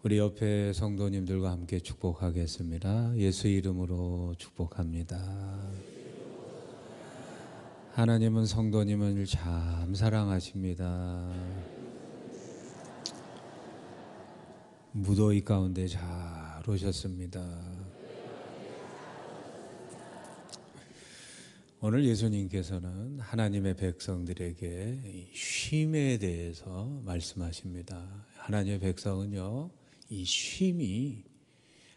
우리 옆에 성도님들과 함께 축복하겠습니다. 예수 이름으로 축복합니다. 하나님은 성도님을 참 사랑하십니다. 무더위 가운데 잘 오셨습니다. 오늘 예수님께서는 하나님의 백성들에게 쉼에 대해서 말씀하십니다. 하나님의 백성은요, 이 쉼이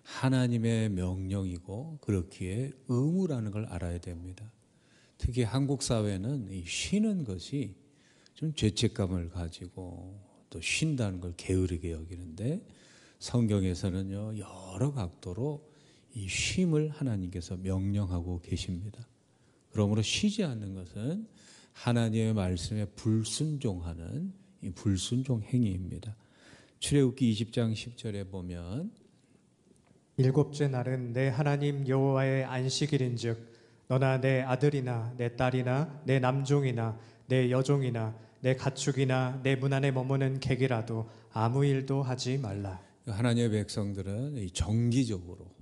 하나님의 명령이고 그렇기에 의무라는 걸 알아야 됩니다. 특히 한국 사회는 이 쉬는 것이 좀 죄책감을 가지고 또 쉰다는 걸 게으르게 여기는데, 성경에서는요, 여러 각도로 이 쉼을 하나님께서 명령하고 계십니다. 그러므로 쉬지 않는 것은 하나님의 말씀에 불순종하는 이 불순종 행위입니다. 출애굽기 20장 10절에 보면, 일곱째 날은 내 하나님 여호와의 안식일인즉 너나 내 아들이나 내 딸이나 내 남종이나 내 여종이나 내 가축이나 내 문 안에 머무는 객이라도 아무 일도 하지 말라. 하나님의 백성들은 정기적으로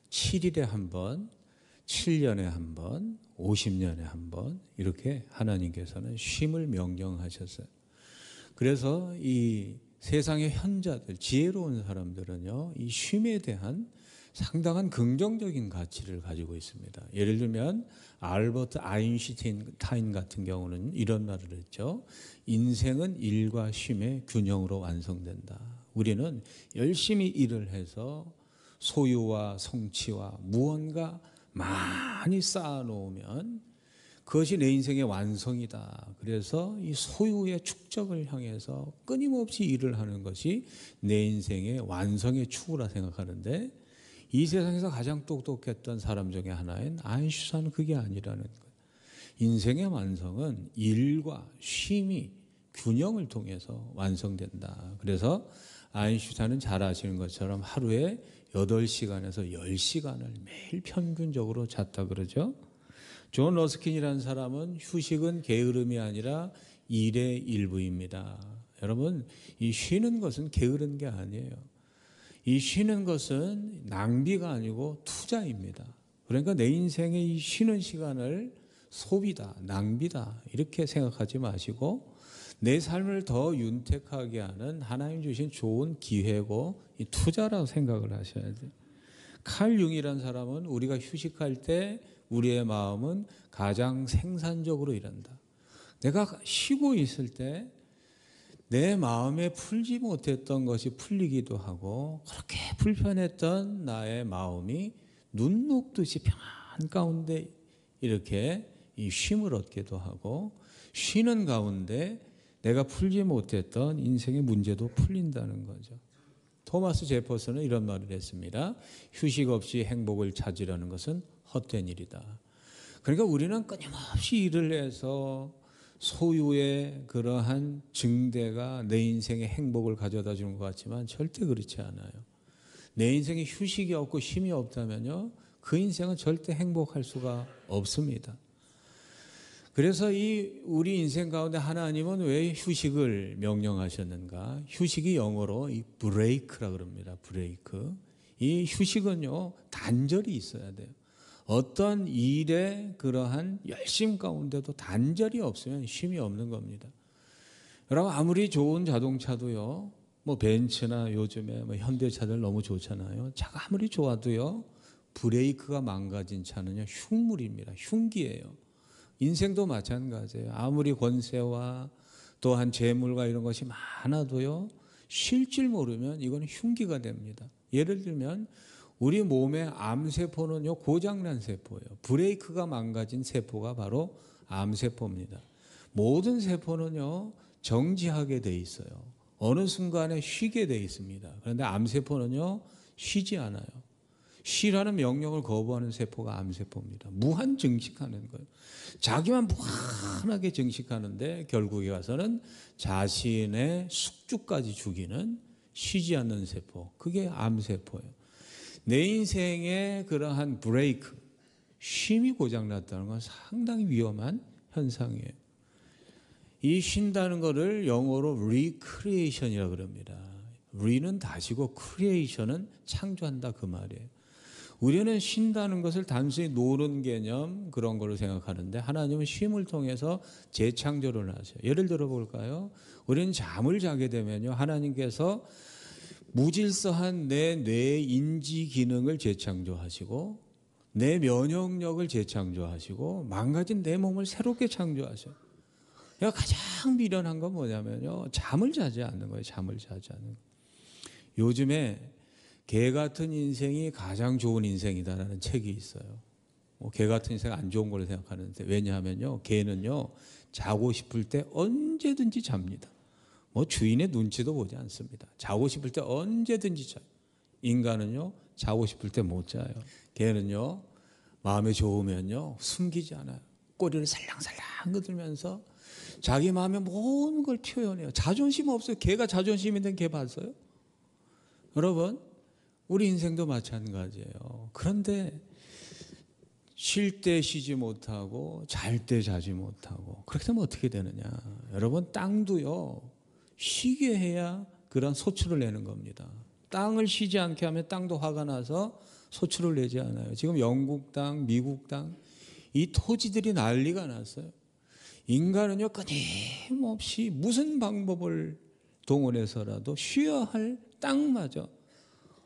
7일에 한 번, 7년에 한 번, 50년에 한 번 이렇게 하나님께서는 쉼을 명령하셨어요. 그래서 이 세상의 현자들, 지혜로운 사람들은요, 이 쉼에 대한 상당한 긍정적인 가치를 가지고 있습니다. 예를 들면 알버트 아인슈타인 같은 경우는 이런 말을 했죠. 인생은 일과 쉼의 균형으로 완성된다. 우리는 열심히 일을 해서 소유와 성취와 무언가 많이 쌓아놓으면 그것이 내 인생의 완성이다. 그래서 이 소유의 축적을 향해서 끊임없이 일을 하는 것이 내 인생의 완성의 추구라 생각하는데, 이 세상에서 가장 똑똑했던 사람 중에 하나인 아인슈타인은 그게 아니라는 거예요. 인생의 완성은 일과 쉼이 균형을 통해서 완성된다. 그래서 아인슈타인은 잘 아시는 것처럼 하루에 8시간에서 10시간을 매일 평균적으로 잤다 그러죠. 존 러스킨이라는 사람은 휴식은 게으름이 아니라 일의 일부입니다. 여러분, 이 쉬는 것은 게으른 게 아니에요. 이 쉬는 것은 낭비가 아니고 투자입니다. 그러니까 내 인생의 이 쉬는 시간을 소비다, 낭비다 이렇게 생각하지 마시고 내 삶을 더 윤택하게 하는 하나님 주신 좋은 기회고 이 투자라고 생각을 하셔야 돼요. 칼 융이라는 사람은 우리가 휴식할 때 우리의 마음은 가장 생산적으로 일한다. 내가 쉬고 있을 때 내 마음에 풀지 못했던 것이 풀리기도 하고, 그렇게 불편했던 나의 마음이 눈 녹듯이 평안 가운데 이렇게 이 쉼을 얻기도 하고, 쉬는 가운데 내가 풀지 못했던 인생의 문제도 풀린다는 거죠. 토마스 제퍼슨은 이런 말을 했습니다. 휴식 없이 행복을 찾으려는 것은 헛된 일이다. 그러니까 우리는 끊임없이 일을 해서 소유의 그러한 증대가 내 인생의 행복을 가져다 주는 것 같지만 절대 그렇지 않아요. 내 인생에 휴식이 없고 쉼이 없다면요, 그 인생은 절대 행복할 수가 없습니다. 그래서 이 우리 인생 가운데 하나님은 왜 휴식을 명령하셨는가? 휴식이 영어로 이 브레이크라 그럽니다. 브레이크. 이 휴식은요, 단절이 있어야 돼요. 어떤 일의 그러한 열심 가운데도 단절이 없으면 쉼이 없는 겁니다. 여러분, 아무리 좋은 자동차도요, 뭐 벤츠나 요즘에 뭐 현대차들 너무 좋잖아요. 차가 아무리 좋아도요, 브레이크가 망가진 차는요, 흉물입니다. 흉기예요. 인생도 마찬가지예요. 아무리 권세와 또한 재물과 이런 것이 많아도요, 쉴 줄 모르면 이건 흉기가 됩니다. 예를 들면 우리 몸의 암세포는요, 고장난 세포예요. 브레이크가 망가진 세포가 바로 암세포입니다. 모든 세포는요, 정지하게 돼 있어요. 어느 순간에 쉬게 돼 있습니다. 그런데 암세포는요, 쉬지 않아요. 쉬라는 명령을 거부하는 세포가 암세포입니다. 무한 증식하는 거예요. 자기만 무한하게 증식하는데 결국에 가서는 자신의 숙주까지 죽이는 쉬지 않는 세포. 그게 암세포예요. 내 인생의 그러한 브레이크, 쉼이 고장났다는 건 상당히 위험한 현상이에요. 이 쉰다는 것을 영어로 recreation이라고 그럽니다. re는 다시고 creation은 창조한다 그 말이에요. 우리는 쉰다는 것을 단순히 노는 개념 그런 걸로 생각하는데 하나님은 쉼을 통해서 재창조를 하셔요. 예를 들어 볼까요? 우리는 잠을 자게 되면요, 하나님께서 무질서한 내 뇌의 인지 기능을 재창조하시고 내 면역력을 재창조하시고 망가진 내 몸을 새롭게 창조하셔요. 그러니까 가장 미련한 건 뭐냐면요, 잠을 자지 않는 거예요. 잠을 자지 않는 거예요. 요즘에 개 같은 인생이 가장 좋은 인생이다라는 책이 있어요. 개 같은 인생 안 좋은 걸로 생각하는데, 왜냐하면요, 개는요 자고 싶을 때 언제든지 잡니다. 주인의 눈치도 보지 않습니다. 자고 싶을 때 언제든지 자요. 인간은요 자고 싶을 때 못 자요. 개는요 마음에 좋으면요 숨기지 않아요. 꼬리를 살랑살랑 긋으면서 자기 마음의 모든 걸 표현해요. 자존심 없어요. 개가 자존심 있는 개 봤어요? 여러분, 우리 인생도 마찬가지예요. 그런데 쉴 때 쉬지 못하고 잘 때 자지 못하고 그렇게 되면 어떻게 되느냐. 여러분, 땅도요 쉬게 해야 그런 소출을 내는 겁니다. 땅을 쉬지 않게 하면 땅도 화가 나서 소출을 내지 않아요. 지금 영국 땅, 미국 땅, 이 토지들이 난리가 났어요. 인간은요 끊임없이 무슨 방법을 동원해서라도 쉬어야 할 땅마저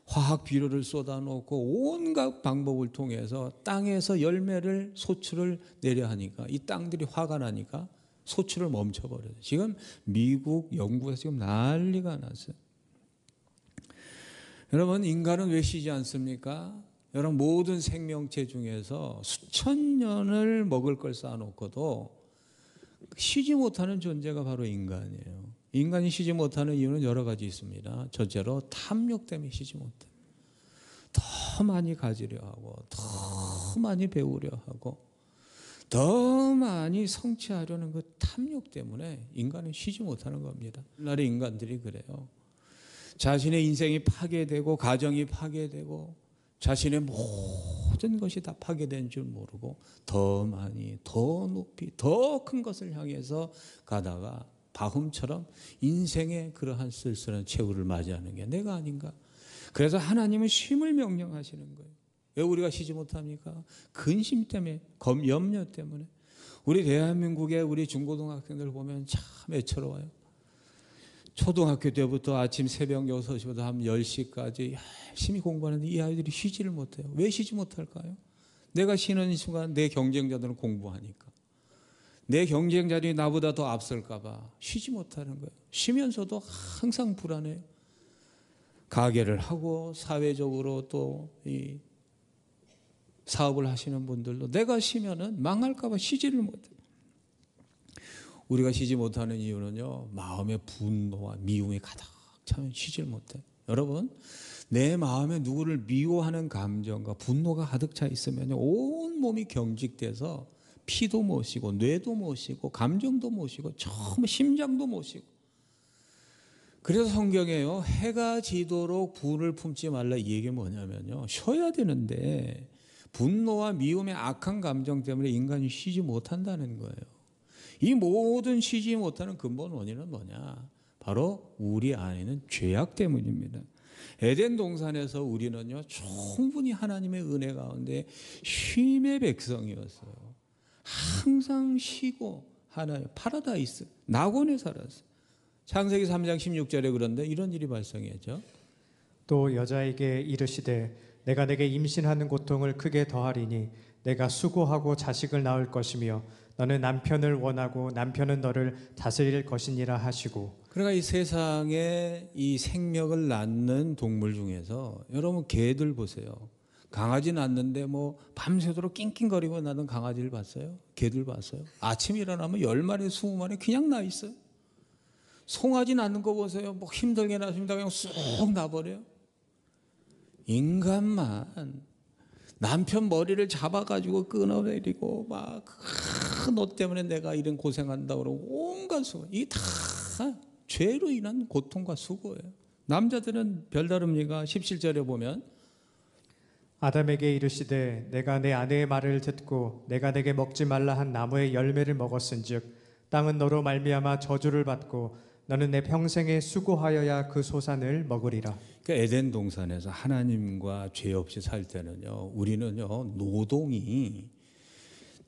화학 비료를 쏟아놓고 온갖 방법을 통해서 땅에서 열매를 소출을 내려 하니까 이 땅들이 화가 나니까 소출을 멈춰버려요. 지금 미국, 영국에서 지금 난리가 났어요. 여러분, 인간은 왜 쉬지 않습니까? 여러분, 모든 생명체 중에서 수천 년을 먹을 걸 쌓아놓고도 쉬지 못하는 존재가 바로 인간이에요. 인간이 쉬지 못하는 이유는 여러 가지 있습니다. 첫째로 탐욕 때문에 쉬지 못해요. 더 많이 가지려 하고 더 많이 배우려 하고 더 많이 성취하려는 그 탐욕 때문에 인간은 쉬지 못하는 겁니다. 옛날의 인간들이 그래요. 자신의 인생이 파괴되고 가정이 파괴되고 자신의 모든 것이 다 파괴된 줄 모르고 더 많이 더 높이 더 큰 것을 향해서 가다가 바움처럼 인생의 그러한 쓸쓸한 최후를 맞이하는 게 내가 아닌가. 그래서 하나님은 쉼을 명령하시는 거예요. 왜 우리가 쉬지 못합니까? 근심 때문에, 염려 때문에. 우리 대한민국의 우리 중고등학생들 보면 참 애처로워요. 초등학교 때부터 아침 새벽 6시부터 한 10시까지 열심히 공부하는데 이 아이들이 쉬지를 못해요. 왜 쉬지 못할까요? 내가 쉬는 순간 내 경쟁자들은 공부하니까. 내 경쟁자들이 나보다 더 앞설까 봐 쉬지 못하는 거예요. 쉬면서도 항상 불안해요. 가게를 하고 사회적으로 또 이 사업을 하시는 분들도 내가 쉬면은 망할까 봐 쉬지를 못해요. 우리가 쉬지 못하는 이유는요, 마음의 분노와 미움이 가득 차면 쉬질 못해요. 여러분, 내 마음에 누구를 미워하는 감정과 분노가 가득 차 있으면 온 몸이 경직돼서 피도 못 쉬고 뇌도 못 쉬고 감정도 못 쉬고 처음 심장도 못 쉬고. 그래서 성경에요, 해가 지도록 분을 품지 말라, 이 얘기 뭐냐면요, 쉬어야 되는데 분노와 미움의 악한 감정 때문에 인간이 쉬지 못한다는 거예요. 이 모든 쉬지 못하는 근본 원인은 뭐냐? 바로 우리 안에는 죄악 때문입니다. 에덴 동산에서 우리는요 충분히 하나님의 은혜 가운데 쉼의 백성이었어요. 항상 쉬고 하나의 파라다이스, 낙원에 살았어요. 창세기 3장 16절에 그런데 이런 일이 발생했죠. 또 여자에게 이르시되 내가 내게 임신하는 고통을 크게 더하리니 내가 수고하고 자식을 낳을 것이며 너는 남편을 원하고 남편은 너를 다스릴 것이니라 하시고. 그러니까 이 세상에 이 생명을 낳는 동물 중에서 여러분 개들 보세요. 강아지 낳는데 뭐 밤새도록 낑낑거리고 나는 강아지를 봤어요? 개들 봤어요? 아침 일어나면 10마리 20마리 그냥 나 있어요. 송아지 낳는 거 보세요. 뭐 힘들게 낳습니다. 그냥 쑥 나버려요. 인간만 남편 머리를 잡아가지고 끊어내리고 막 너 때문에 내가 이런 고생한다 그러고 온갖 수고, 이 다 죄로 인한 고통과 수고예요. 남자들은 별다릅니까? 17절에 보면 아담에게 이르시되 내가 내 아내의 말을 듣고 내가 내게 먹지 말라 한 나무의 열매를 먹었은즉 땅은 너로 말미암아 저주를 받고 너는 내 평생에 수고하여야 그 소산을 먹으리라. 그러니까 에덴 동산에서 하나님과 죄 없이 살 때는요, 우리는요, 노동이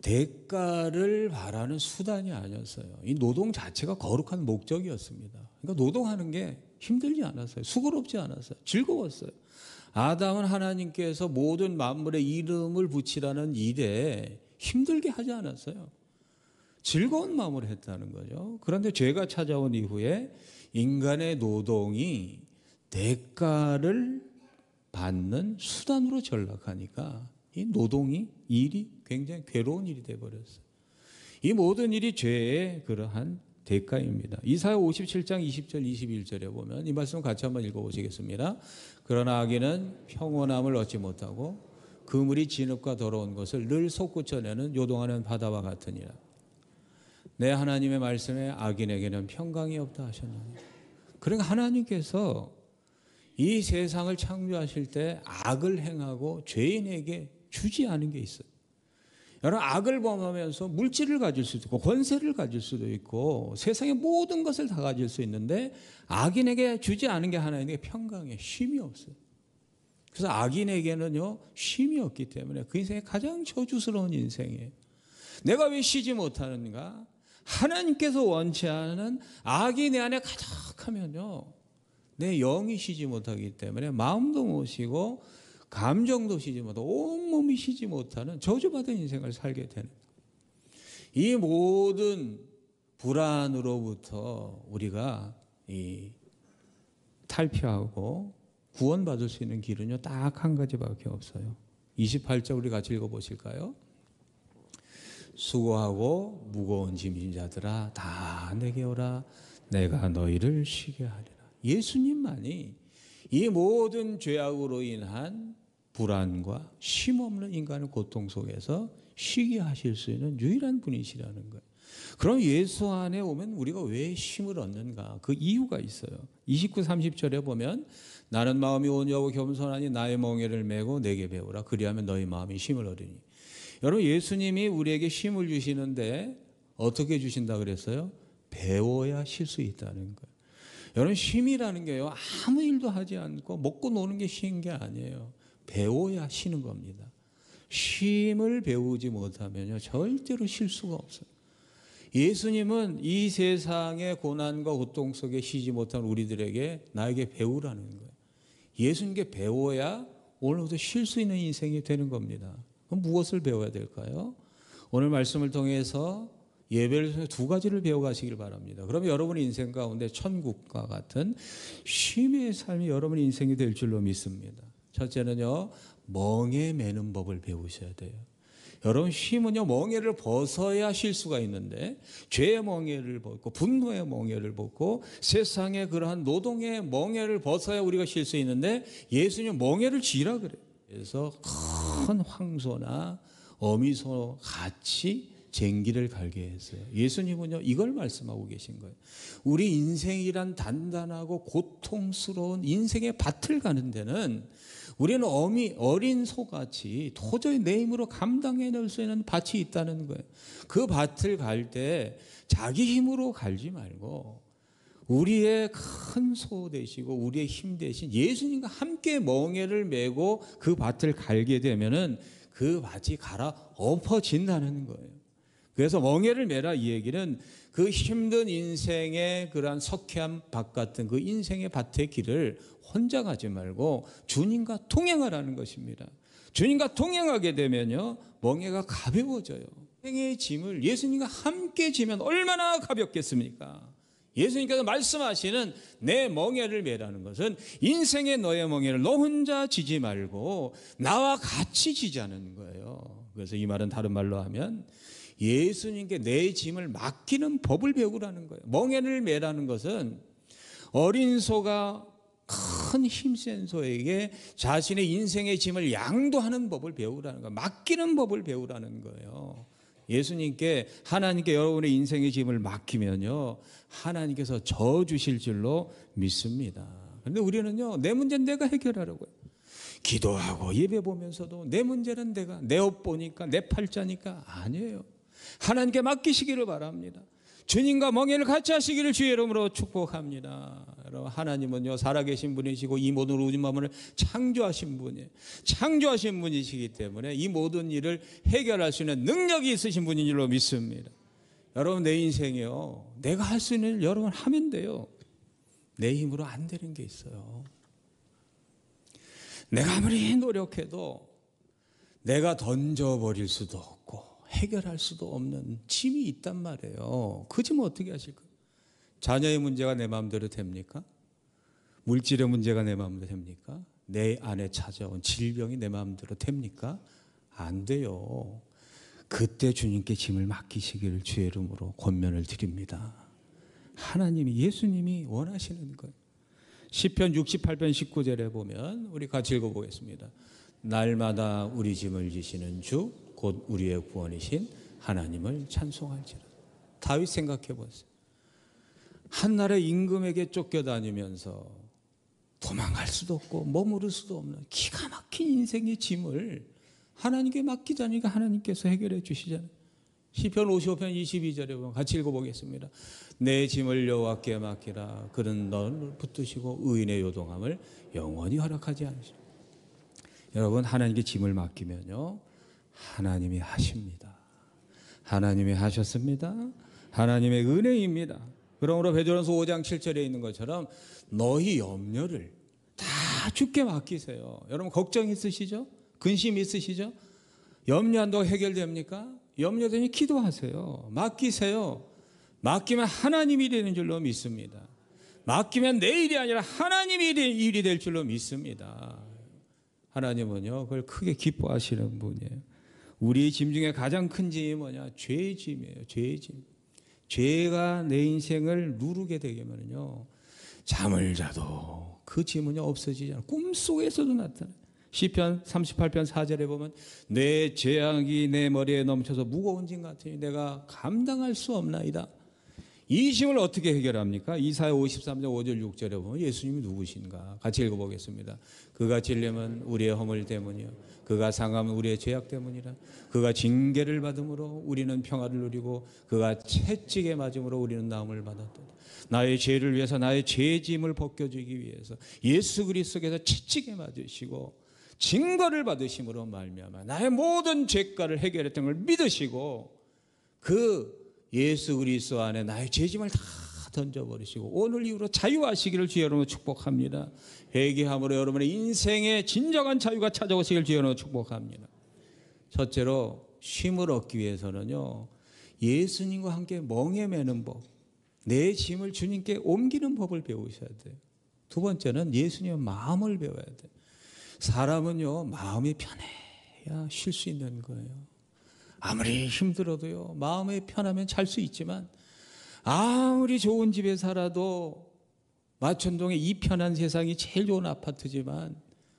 대가를 바라는 수단이 아니었어요. 이 노동 자체가 거룩한 목적이었습니다. 그러니까 노동하는 게 힘들지 않았어요. 수고롭지 않았어요. 즐거웠어요. 아담은 하나님께서 모든 만물의 이름을 붙이라는 일에 힘들게 하지 않았어요. 즐거운 마음으로 했다는 거죠. 그런데 죄가 찾아온 이후에 인간의 노동이 대가를 받는 수단으로 전락하니까 이 노동이 일이 굉장히 괴로운 일이 되어버렸어요. 이 모든 일이 죄의 그러한 대가입니다. 이사야 57장 20절 21절에 보면 이 말씀 같이 한번 읽어보시겠습니다. 그러나 악인은 평온함을 얻지 못하고 그물이 진흙과 더러운 것을 늘 솟구쳐내는 요동하는 바다와 같으니라. 내 하나님의 말씀에 악인에게는 평강이 없다 하셨나니. 그러니까 하나님께서 이 세상을 창조하실 때 악을 행하고 죄인에게 주지 않은 게 있어요. 여러분, 악을 범하면서 물질을 가질 수도 있고 권세를 가질 수도 있고 세상의 모든 것을 다 가질 수 있는데 악인에게 주지 않은 게 하나님의 평강이에요. 쉼이 없어요. 그래서 악인에게는요, 쉼이 없기 때문에 그 인생이 가장 저주스러운 인생이에요. 내가 왜 쉬지 못하는가? 하나님께서 원치 않은 악이 내 안에 가득하면요, 내 영이 쉬지 못하기 때문에 마음도 못 쉬고 감정도 쉬지 못하고 온몸이 쉬지 못하는 저주받은 인생을 살게 되는 거예요. 이 모든 불안으로부터 우리가 탈피하고 구원받을 수 있는 길은요, 딱 한 가지밖에 없어요. 28절 우리 같이 읽어보실까요? 수고하고 무거운 짐진 자들아 다 내게 오라 내가 너희를 쉬게 하리라. 예수님만이 이 모든 죄악으로 인한 불안과 쉼없는 인간의 고통 속에서 쉬게 하실 수 있는 유일한 분이시라는 거예요. 그럼 예수 안에 오면 우리가 왜 쉼을 얻는가? 그 이유가 있어요. 29, 30절에 보면 나는 마음이 온유하고 겸손하니 나의 멍에를 메고 내게 배우라. 그리하면 너희 마음이 쉼을 얻으니. 여러분, 예수님이 우리에게 쉼을 주시는데 어떻게 주신다 그랬어요? 배워야 쉴 수 있다는 거예요. 여러분, 쉼이라는 게요, 아무 일도 하지 않고 먹고 노는 게 쉰 게 아니에요. 배워야 쉬는 겁니다. 쉼을 배우지 못하면요, 절대로 쉴 수가 없어요. 예수님은 이 세상의 고난과 고통 속에 쉬지 못한 우리들에게 나에게 배우라는 거예요. 예수님께 배워야 오늘부터 쉴 수 있는 인생이 되는 겁니다. 그럼 무엇을 배워야 될까요? 오늘 말씀을 통해서 예배를 통해 두 가지를 배워가시길 바랍니다. 그러면 여러분의 인생 가운데 천국과 같은 쉼의 삶이 여러분의 인생이 될 줄로 믿습니다. 첫째는요, 멍에 매는 법을 배우셔야 돼요. 여러분, 쉼은요, 멍에를 벗어야 쉴 수가 있는데 죄의 멍에를 벗고 분노의 멍에를 벗고 세상의 그러한 노동의 멍에를 벗어야 우리가 쉴 수 있는데 예수님 멍에를 쥐라 그래요. 그래서 큰 황소나 어미소 같이 쟁기를 갈게 했어요. 예수님은요, 이걸 말씀하고 계신 거예요. 우리 인생이란 단단하고 고통스러운 인생의 밭을 가는 데는 우리는 어린 소같이 도저히 내 힘으로 감당해낼 수 있는 밭이 있다는 거예요. 그 밭을 갈 때 자기 힘으로 갈지 말고 우리의 큰 소 되시고 우리의 힘 대신 예수님과 함께 멍에를 메고 그 밭을 갈게 되면은 그 밭이 갈아 엎어진다는 거예요. 그래서 멍에를 메라 이 얘기는 그 힘든 인생의 그러한 석회암 밭 같은 그 인생의 밭의 길을 혼자 가지 말고 주님과 동행하라는 것입니다. 주님과 동행하게 되면요, 멍에가 가벼워져요. 생애의 짐을 예수님과 함께 지면 얼마나 가볍겠습니까? 예수님께서 말씀하시는 내 멍에를 메라는 것은 인생의 너의 멍에를 너 혼자 지지 말고 나와 같이 지자는 거예요. 그래서 이 말은 다른 말로 하면 예수님께 내 짐을 맡기는 법을 배우라는 거예요. 멍에를 메라는 것은 어린 소가 큰 힘센 소에게 자신의 인생의 짐을 양도하는 법을 배우라는 거예요. 맡기는 법을 배우라는 거예요. 예수님께 하나님께 여러분의 인생의 짐을 맡기면요, 하나님께서 저 주실 줄로 믿습니다. 그런데 우리는요, 내 문제는 내가 해결하려고요. 기도하고 예배 보면서도 내 문제는 내가, 내 옷 보니까 내 팔자니까 아니에요. 하나님께 맡기시기를 바랍니다. 주님과 멍에를 같이 하시기를 주의 이름으로 축복합니다. 여러분, 하나님은요 살아계신 분이시고 이 모든 우주 만물을 창조하신 분이에요. 창조하신 분이시기 때문에 이 모든 일을 해결할 수 있는 능력이 있으신 분인 줄로 믿습니다. 여러분, 내 인생이요, 내가 할 수 있는 일 여러분 하면 돼요. 내 힘으로 안 되는 게 있어요. 내가 아무리 노력해도 내가 던져버릴 수도 없고 해결할 수도 없는 짐이 있단 말이에요. 그 짐 어떻게 하실까요? 자녀의 문제가 내 마음대로 됩니까? 물질의 문제가 내 마음대로 됩니까? 내 안에 찾아온 질병이 내 마음대로 됩니까? 안 돼요. 그때 주님께 짐을 맡기시기를 주의 이름으로 권면을 드립니다. 하나님이, 예수님이 원하시는 거예요. 시편 68편 19절에 보면 우리 같이 읽어보겠습니다. 날마다 우리 짐을 지시는 주 곧 우리의 구원이신 하나님을 찬송할지라. 다윗 생각해 보세요. 한나라의 임금에게 쫓겨다니면서 도망갈 수도 없고 머무를 수도 없는 기가 막힌 인생의 짐을 하나님께 맡기자니까 하나님께서 해결해 주시잖아요. 시편 55편 22절에 보면 같이 읽어보겠습니다. 내 짐을 여호와께 맡기라. 그는 너를 붙드시고 의인의 요동함을 영원히 허락하지 않으시라. 여러분, 하나님께 짐을 맡기면요 하나님이 하십니다. 하나님이 하셨습니다. 하나님의 은혜입니다. 그러므로 베드로전서 5장 7절에 있는 것처럼 너희 염려를 다 주께 맡기세요. 여러분, 걱정 있으시죠? 근심 있으시죠? 염려한다고 해결됩니까? 염려되니 기도하세요. 맡기세요. 맡기면 하나님이 되는 줄로 믿습니다. 맡기면 내 일이 아니라 하나님이 일이 될 줄로 믿습니다. 하나님은요 그걸 크게 기뻐하시는 분이에요. 우리의 짐 중에 가장 큰 짐이 뭐냐? 죄의 짐이에요. 죄의 짐. 죄가 내 인생을 누르게 되면요 잠을 자도 그 짐은요 없어지지 않아요. 꿈속에서도 나타나요. 시편 38편 4절에 보면 내 죄악이 내 머리에 넘쳐서 무거운 짐 같으니 내가 감당할 수 없나이다. 이 짐을 어떻게 해결합니까? 이사야 53장 5절 6절에 보면 예수님이 누구신가? 같이 읽어보겠습니다. 그가 질림은 우리의 허물 때문이요 그가 상함은 우리의 죄악 때문이라. 그가 징계를 받음으로 우리는 평화를 누리고 그가 채찍에 맞음으로 우리는 나음을 받았다. 나의 죄를 위해서 나의 죄의 짐을 벗겨주기 위해서 예수 그리스도께서 채찍에 맞으시고 징벌을 받으심으로 말미암아 나의 모든 죄가를 해결했던 걸 믿으시고 그 예수 그리스도 안에 나의 죄짐을 다 던져버리시고 오늘 이후로 자유하시기를 주의 이름으로 축복합니다. 회개함으로 여러분의 인생의 진정한 자유가 찾아오시기를 주의 이름으로 축복합니다. 첫째로 쉼을 얻기 위해서는요 예수님과 함께 멍에 매는 법, 내 짐을 주님께 옮기는 법을 배우셔야 돼요. 두 번째는 예수님의 마음을 배워야 돼요. 사람은요 마음이 편해야 쉴 수 있는 거예요. 아무리 힘들어도요 마음이 편하면 잘 수 있지만 아무리 좋은 집에 살아도 마천동에 이 편한 세상이 제일 좋은 아파트지만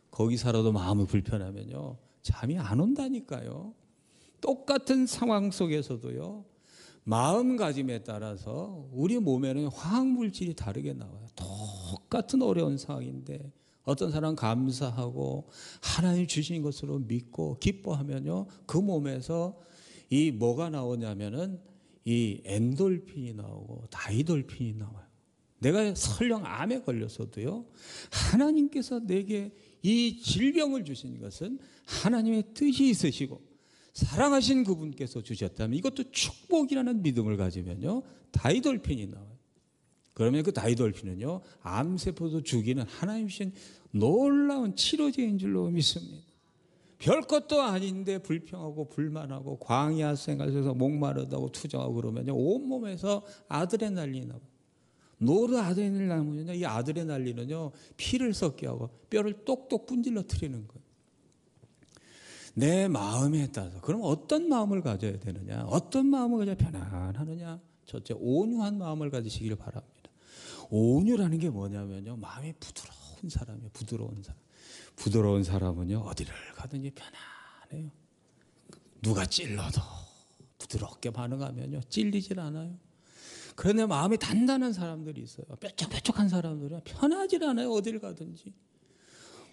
거기 살아도 마음이 불편하면요 잠이 안 온다니까요. 똑같은 상황 속에서도요 마음가짐에 따라서 우리 몸에는 화학물질이 다르게 나와요. 똑같은 어려운 상황인데 어떤 사람은 감사하고 하나님 주신 것으로 믿고 기뻐하면요 그 몸에서 이 뭐가 나오냐면은 이 엔돌핀이 나오고 다이돌핀이 나와요. 내가 설령 암에 걸렸어도요 하나님께서 내게 이 질병을 주신 것은 하나님의 뜻이 있으시고 사랑하신 그분께서 주셨다면 이것도 축복이라는 믿음을 가지면요 다이돌핀이 나와요. 그러면 그 다이돌핀은요 암세포도 죽이는 하나님 주신 놀라운 치료제인 줄로 믿습니다. 별것도 아닌데 불평하고 불만하고 광야 생활에서 목마르다고 투정하고 그러면요 온몸에서 아드레날린이 나와요. 노르아드레날린이 나면요 이 아드레날린은요 피를 섞게 하고 뼈를 똑똑 분질러 트리는 거예요. 내 마음에 따라서 그럼 어떤 마음을 가져야 되느냐? 어떤 마음을 가져야 편안하느냐? 첫째, 온유한 마음을 가지시길 바랍니다. 온유라는 게 뭐냐면요 마음이 부드러운 사람이에요. 부드러운 사람. 부드러운 사람은요 어디를 가든지 편안해요. 누가 찔러도 부드럽게 반응하면요 찔리질 않아요. 그런데 마음이 단단한 사람들이 있어요. 뾰족뾰족한 사람들은 편하질 않아요. 어디를 가든지.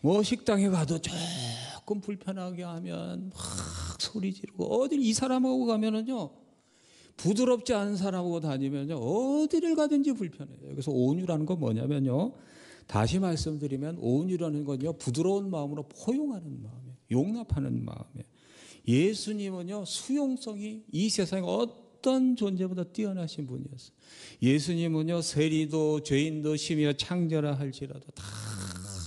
뭐 식당에 가도 조금 불편하게 하면 막 소리 지르고 어딜 이 사람하고 가면은요 부드럽지 않은 사람하고 다니면요, 어디를 가든지 불편해요. 그래서 온유라는 건 뭐냐면요, 다시 말씀드리면 온유라는 건요, 부드러운 마음으로 포용하는 마음이에요. 용납하는 마음이에요. 예수님은요, 수용성이 이 세상에 어떤 존재보다 뛰어나신 분이었어요. 예수님은요, 세리도 죄인도 심히여 창녀라 할지라도 다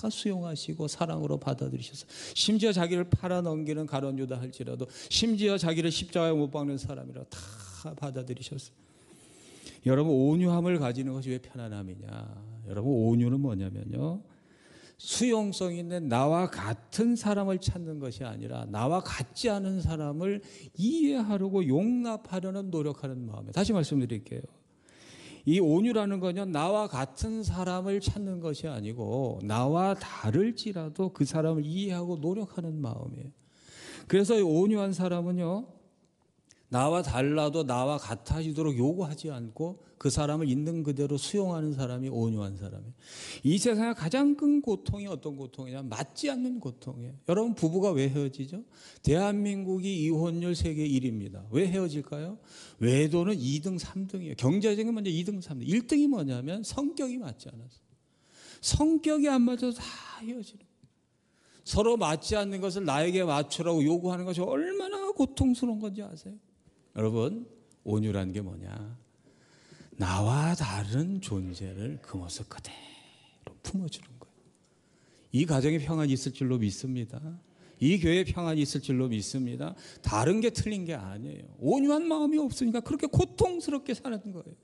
수용하시고 사랑으로 받아들이셨어요. 심지어 자기를 팔아넘기는 가룟 유다 할지라도, 심지어 자기를 십자가에 못 박는 사람이라 다 받아들이셨어요. 여러분, 온유함을 가지는 것이 왜 편안함이냐? 여러분, 온유는 뭐냐면요, 수용성 있는 나와 같은 사람을 찾는 것이 아니라 나와 같지 않은 사람을 이해하려고 용납하려는 노력하는 마음이에요. 다시 말씀드릴게요. 이 온유라는 건요, 나와 같은 사람을 찾는 것이 아니고 나와 다를지라도 그 사람을 이해하고 노력하는 마음이에요. 그래서 온유한 사람은요, 나와 달라도 나와 같아지도록 요구하지 않고 그 사람을 있는 그대로 수용하는 사람이 온유한 사람이에요. 이 세상의 가장 큰 고통이 어떤 고통이냐면 맞지 않는 고통이에요. 여러분, 부부가 왜 헤어지죠? 대한민국이 이혼율 세계 1위입니다. 왜 헤어질까요? 외도는 2등, 3등이에요. 경제적인 문제 2등, 3등. 1등이 뭐냐면 성격이 맞지 않아서. 성격이 안 맞아서 다 헤어지는 거예요. 서로 맞지 않는 것을 나에게 맞추라고 요구하는 것이 얼마나 고통스러운 건지 아세요? 여러분, 온유라는 게 뭐냐? 나와 다른 존재를 그 모습 그대로 품어주는 거예요. 이 가정에 평안이 있을 줄로 믿습니다. 이 교회에 평안이 있을 줄로 믿습니다. 다른 게 틀린 게 아니에요. 온유한 마음이 없으니까 그렇게 고통스럽게 사는 거예요.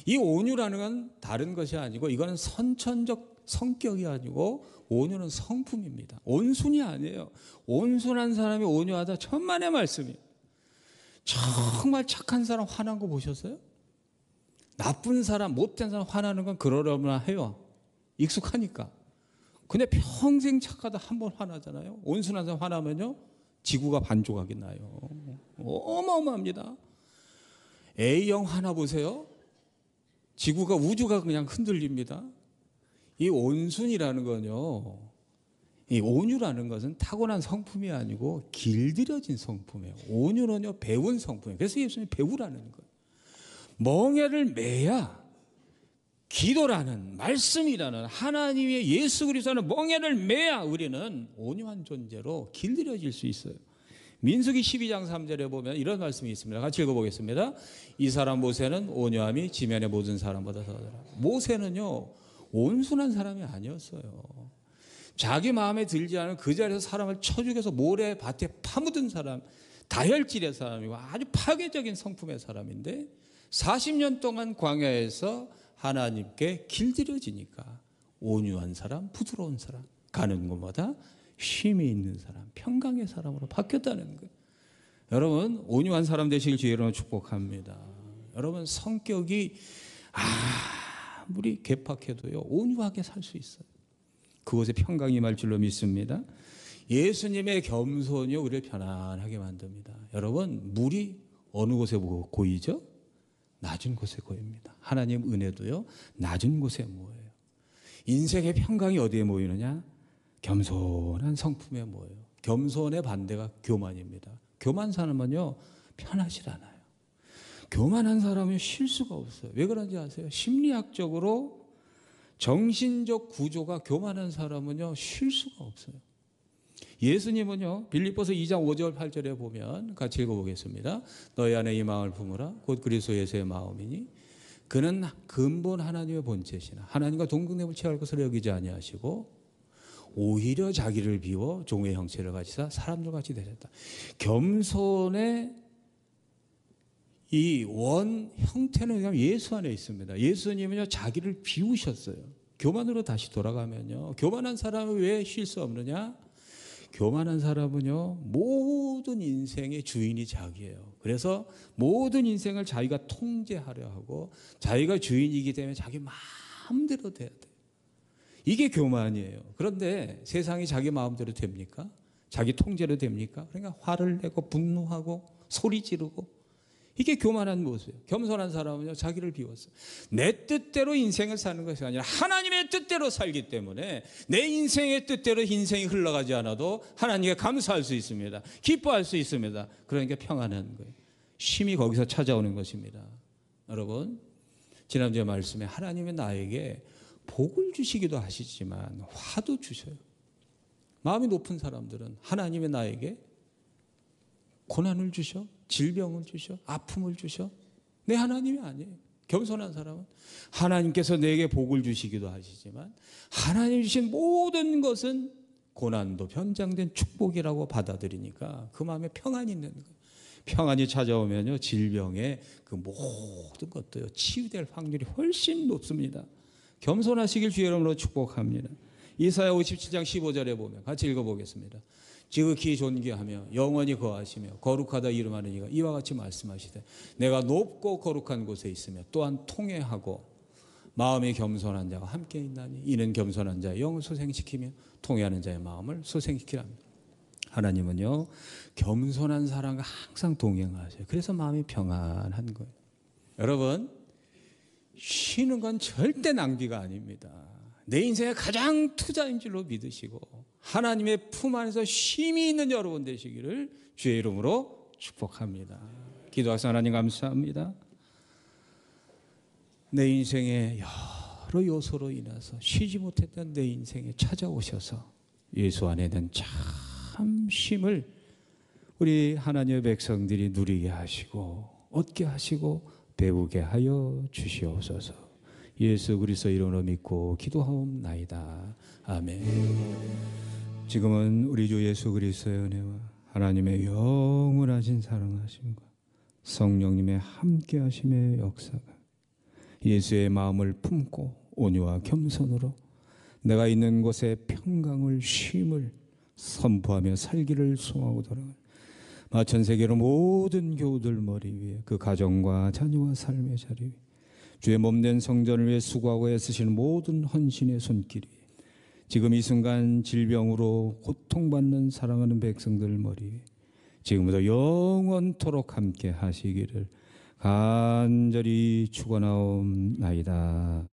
이 온유라는 건 다른 것이 아니고, 이거는 선천적 성격이 아니고 온유는 성품입니다. 온순이 아니에요. 온순한 사람이 온유하다, 천만의 말씀이에요. 정말 착한 사람 화난 거 보셨어요? 나쁜 사람, 못된 사람 화나는 건 그러려나 해요. 익숙하니까. 근데 평생 착하다 한 번 화나잖아요. 온순한 사람 화나면요, 지구가 반조각이 나요. 어마어마합니다. A형 화나 보세요. 지구가, 우주가 그냥 흔들립니다. 이 온순이라는 건요, 이 온유라는 것은 타고난 성품이 아니고 길들여진 성품이에요. 온유는요, 배운 성품이에요. 그래서 예수님이 배우라는 거예요. 멍에를 매야 기도라는, 말씀이라는, 하나님의 예수 그리스도는 멍에를 매야 우리는 온유한 존재로 길들여질 수 있어요. 민수기 12장 3절에 보면 이런 말씀이 있습니다. 같이 읽어보겠습니다. 이 사람 모세는 온유함이 지면의 모든 사람보다 더하더라. 모세는요, 온순한 사람이 아니었어요. 자기 마음에 들지 않은 그 자리에서 사람을 쳐 죽여서 모래 밭에 파묻은 사람, 다혈질의 사람이고 아주 파괴적인 성품의 사람인데 40년 동안 광야에서 하나님께 길들여지니까 온유한 사람, 부드러운 사람, 가는 곳마다 쉼이 있는 사람, 평강의 사람으로 바뀌었다는 거예요. 여러분, 온유한 사람 되시길 주의로 축복합니다. 여러분, 성격이 아무리 괴팍해도요, 온유하게 살 수 있어요. 그곳에 평강이 임할 줄로 믿습니다. 예수님의 겸손이 우리를 편안하게 만듭니다. 여러분, 물이 어느 곳에 고이죠? 낮은 곳에 고입니다. 하나님 은혜도요, 낮은 곳에 모여요. 인생의 평강이 어디에 모이느냐? 겸손한 성품에 모여요. 겸손의 반대가 교만입니다. 교만 사람은요, 편하지 않아요. 교만한 사람은 쉴 수가 없어요. 왜 그런지 아세요? 심리학적으로 정신적 구조가 교만한 사람은요, 쉴 수가 없어요. 예수님은요, 빌립보서 2장 5절 8절에 보면 같이 읽어보겠습니다. 너희 안에 이 마음을 품으라. 곧 그리스도 예수의 마음이니 그는 근본 하나님의 본체시나 하나님과 동등됨을 취할 것을 여기지 아니하시고 오히려 자기를 비워 종의 형체를 가지사 사람들 같이 되셨다. 겸손의 이 원 형태는 예수 안에 있습니다. 예수님은요, 자기를 비우셨어요. 교만으로 다시 돌아가면요, 교만한 사람은 왜 쉴 수 없느냐? 교만한 사람은요, 모든 인생의 주인이 자기예요. 그래서 모든 인생을 자기가 통제하려 하고 자기가 주인이기 때문에 자기 마음대로 돼야 돼요. 이게 교만이에요. 그런데 세상이 자기 마음대로 됩니까? 자기 통제로 됩니까? 그러니까 화를 내고 분노하고 소리 지르고, 이게 교만한 모습이에요. 겸손한 사람은요, 자기를 비웠어요. 내 뜻대로 인생을 사는 것이 아니라 하나님의 뜻대로 살기 때문에 내 인생의 뜻대로 인생이 흘러가지 않아도 하나님께 감사할 수 있습니다. 기뻐할 수 있습니다. 그러니까 평안한 거예요. 쉼이 거기서 찾아오는 것입니다. 여러분, 지난주에 말씀에 하나님의 나에게 복을 주시기도 하시지만 화도 주셔요. 마음이 높은 사람들은 하나님의 나에게 고난을 주셔, 질병을 주셔, 아픔을 주셔. 내 하나님이 아니에요. 겸손한 사람은 하나님께서 내게 복을 주시기도 하시지만 하나님 주신 모든 것은 고난도 변장된 축복이라고 받아들이니까 그 마음에 평안이 있는 거예요. 평안이 찾아오면요, 질병의 그 모든 것도요 치유될 확률이 훨씬 높습니다. 겸손하시길 주의 이름으로 축복합니다. 이사야 57장 15절에 보면 같이 읽어보겠습니다. 지극히 존귀하며 영원히 거하시며 거룩하다 이름하는 이가 이와 같이 말씀하시되 내가 높고 거룩한 곳에 있으며 또한 통회하고 마음이 겸손한 자가 함께 있나니 이는 겸손한 자의 영을 소생시키며 통회하는 자의 마음을 소생시키라 합니다. 하나님은요 겸손한 사람과 항상 동행하셔요. 그래서 마음이 평안한 거예요. 여러분, 쉬는 건 절대 낭비가 아닙니다. 내 인생의 가장 투자인 줄로 믿으시고 하나님의 품 안에서 쉼이 있는 여러분 되시기를 주의 이름으로 축복합니다. 기도하사 하나님 감사합니다. 내 인생의 여러 요소로 인해서 쉬지 못했던 내 인생에 찾아오셔서 예수 안에 는 참 쉼을 우리 하나님의 백성들이 누리게 하시고 얻게 하시고 배우게 하여 주시옵소서. 예수 그리스도 이름으로 믿고 기도하옵나이다. 아멘. 지금은 우리 주 예수 그리스도의 은혜와 하나님의 영원하신 사랑하심과 성령님의 함께하심의 역사가 예수의 마음을 품고 온유와 겸손으로 내가 있는 곳에 평강을 쉼을 선포하며 살기를 소망하고 돌아가는 전 세계로 모든 교우들 머리 위에 그 가정과 자녀와 삶의 자리 위에 주의 몸된 성전을 위해 수고하고 애쓰시는 모든 헌신의 손길 위에 지금 이 순간 질병으로 고통받는 사랑하는 백성들 머리 위에 지금부터 영원토록 함께 하시기를 간절히 축원하옵나이다.